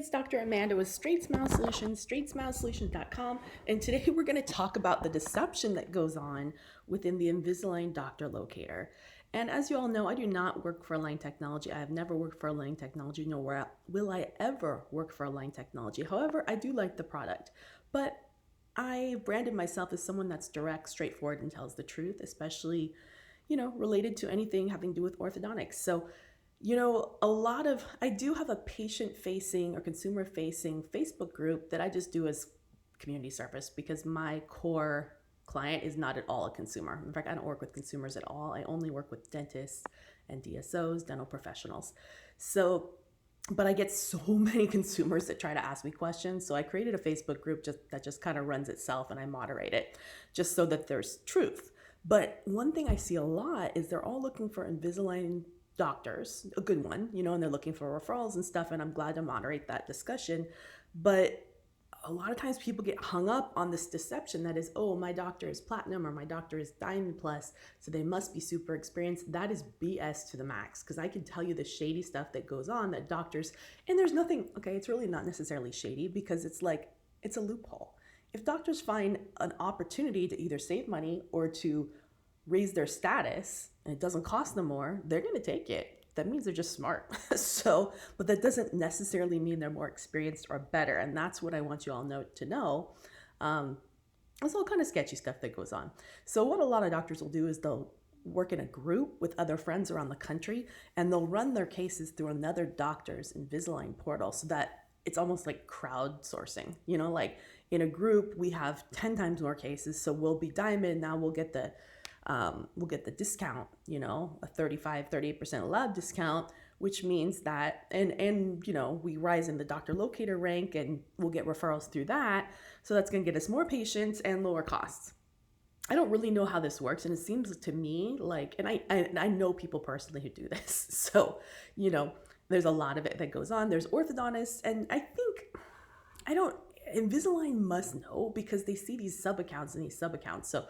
It's Dr. Amanda with StraightSmile Solutions, StraightSmileSolutions.com, and today we're going to talk about the deception that goes on within the Invisalign Doctor Locator. And as you all know, I do not work for Align Technology. I have never worked for Align Technology, nor will I ever work for Align Technology. However, I do like the product, but I branded myself as someone that's direct, straightforward, and tells the truth, especially, related to anything having to do with orthodontics. So I do have a patient facing or consumer facing Facebook group that I just do as community service because my core client is not at all a consumer. In fact, I don't work with consumers at all. I only work with dentists and DSOs, dental professionals. But I get so many consumers that try to ask me questions. So I created a Facebook group that just kind of runs itself, and I moderate it just so that there's truth. But one thing I see a lot is they're all looking for Invisalign doctors, a good one, and they're looking for referrals and stuff, and I'm glad to moderate that discussion. But a lot of times people get hung up on this deception that is, oh, my doctor is platinum or my doctor is diamond plus, so they must be super experienced. That is BS to the max, because I can tell you the shady stuff that goes on that doctors, and there's nothing, okay, it's really not necessarily shady because it's a loophole. If doctors find an opportunity to either save money or to raise their status and it doesn't cost them more, they're going to take it. That means they're just smart. But that doesn't necessarily mean they're more experienced or better. And that's what I want you all to know. There's all kind of sketchy stuff that goes on. So what a lot of doctors will do is they'll work in a group with other friends around the country, and they'll run their cases through another doctor's Invisalign portal so that it's almost like crowdsourcing. Like in a group, we have 10 times more cases. So we'll be diamond. Now we'll get the discount, a 38% lab discount, which means that, and we rise in the Doctor Locator rank and we'll get referrals through that. So that's going to get us more patients and lower costs. I don't really know how this works. And it seems to me like, and I know people personally who do this. So, there's a lot of it that goes on. There's orthodontists. And Invisalign must know because they see these sub-accounts and these sub-accounts. So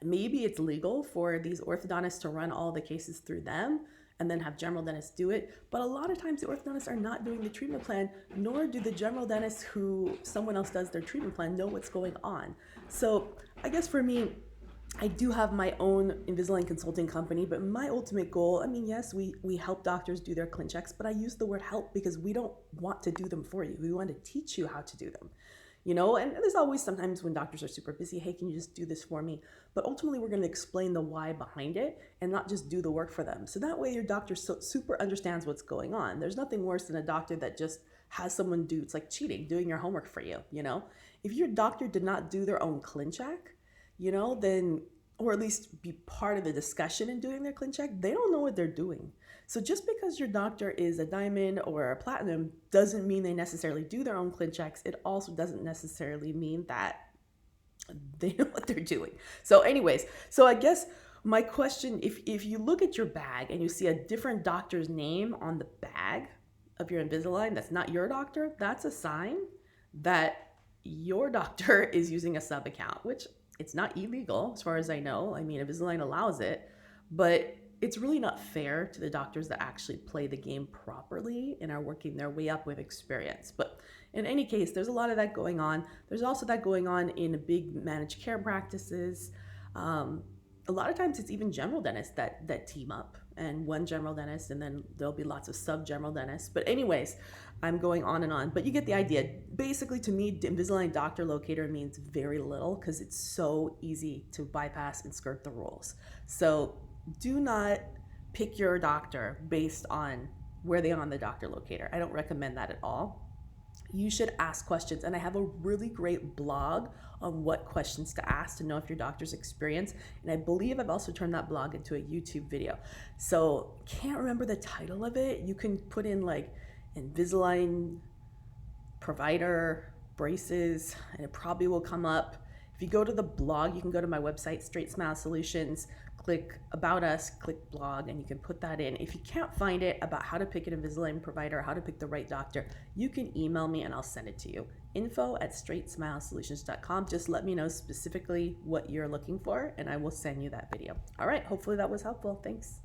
maybe it's legal for these orthodontists to run all the cases through them and then have general dentists do it. But a lot of times the orthodontists are not doing the treatment plan, nor do the general dentists who someone else does their treatment plan know what's going on. So I guess for me, I do have my own Invisalign consulting company, but my ultimate goal, yes, we help doctors do their clin checks, but I use the word help because we don't want to do them for you. We want to teach you how to do them. And there's always sometimes when doctors are super busy, hey, can you just do this for me? But ultimately, we're going to explain the why behind it and not just do the work for them. So that way your doctor super understands what's going on. There's nothing worse than a doctor that just has someone do, it's like cheating, doing your homework for you, If your doctor did not do their own clin check, then, or at least be part of the discussion in doing their clin check, they don't know what they're doing. So just because your doctor is a diamond or a platinum doesn't mean they necessarily do their own clin checks. It also doesn't necessarily mean that they know what they're doing. So anyways, I guess my question, if you look at your bag and you see a different doctor's name on the bag of your Invisalign that's not your doctor, that's a sign that your doctor is using a sub-account, which it's not illegal as far as I know. Invisalign allows it, but it's really not fair to the doctors that actually play the game properly and are working their way up with experience. But in any case, there's a lot of that going on. There's also that going on in big managed care practices. A lot of times it's even general dentists that team up, and one general dentist, and then there'll be lots of sub-general dentists. But anyways, I'm going on and on, but you get the idea. Basically, to me, Invisalign Doctor Locator means very little because it's so easy to bypass and skirt the rules. So do not pick your doctor based on where they are on the Doctor Locator. I don't recommend that at all. You should ask questions, and I have a really great blog on what questions to ask to know if your doctor's experienced, and I believe I've also turned that blog into a YouTube video. So can't remember the title of it. You can put in like Invisalign provider braces and it probably will come up. If you go to the blog, you can go to my website, StraightSmile Solutions, click About Us, click Blog, and you can put that in. If you can't find it about how to pick an Invisalign provider, how to pick the right doctor, you can email me and I'll send it to you. info@StraightSmileSolutions.com. Just let me know specifically what you're looking for and I will send you that video. All right, hopefully that was helpful. Thanks.